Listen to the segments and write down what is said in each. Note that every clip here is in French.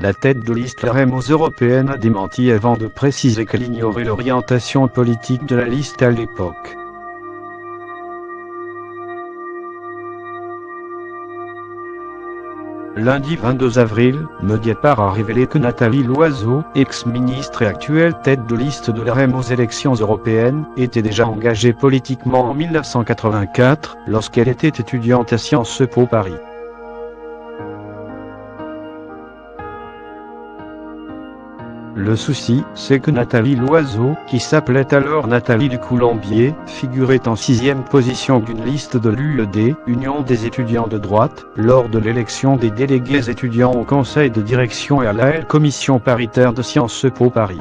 la tête de liste LREM aux européennes a démenti avant de préciser qu'elle ignorait l'orientation politique de la liste à l'époque. Lundi 22 avril, Mediapart a révélé que Nathalie Loiseau, ex-ministre et actuelle tête de liste de LREM aux élections européennes, était déjà engagée politiquement en 1984, lorsqu'elle était étudiante à Sciences Po Paris. Le souci, c'est que Nathalie Loiseau, qui s'appelait alors Nathalie Ducoulombier, figurait en 6e position d'une liste de l'UED, Union des étudiants de droite, lors de l'élection des délégués étudiants au conseil de direction et à la commission paritaire de Sciences Po Paris.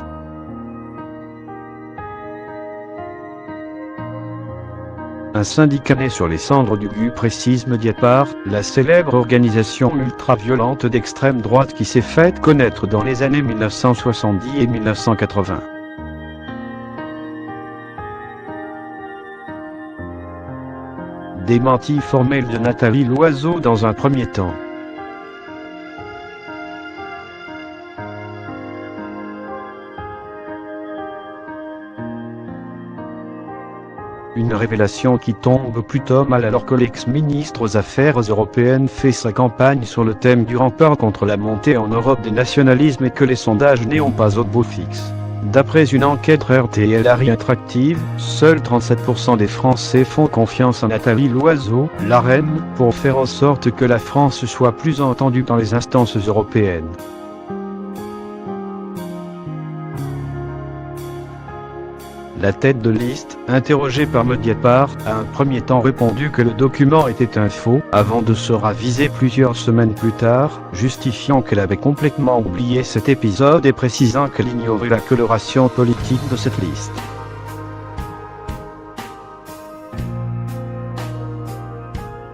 Un syndicat né sur les cendres du GU, précise Mediapart, la célèbre organisation ultra-violente d'extrême droite qui s'est faite connaître dans les années 1970 et 1980. Démenti formel de Nathalie Loiseau dans un premier temps. Une révélation qui tombe plutôt mal alors que l'ex-ministre aux Affaires européennes fait sa campagne sur le thème du rempart contre la montée en Europe des nationalismes et que les sondages n'ont pas au beau fixe. D'après une enquête RTL Interactive, seuls 37% des Français font confiance à Nathalie Loiseau, la reine, pour faire en sorte que la France soit plus entendue dans les instances européennes. La tête de liste, interrogée par Mediapart, a un premier temps répondu que le document était un faux, avant de se raviser plusieurs semaines plus tard, justifiant qu'elle avait complètement oublié cet épisode et précisant qu'elle ignorait la coloration politique de cette liste.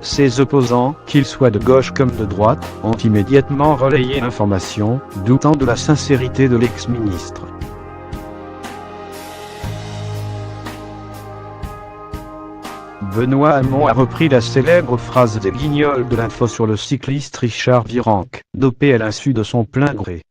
Ses opposants, qu'ils soient de gauche comme de droite, ont immédiatement relayé l'information, doutant de la sincérité de l'ex-ministre. Benoît Hamon a repris la célèbre phrase des Guignols de l'info sur le cycliste Richard Virenque, dopé à l'insu de son plein gré.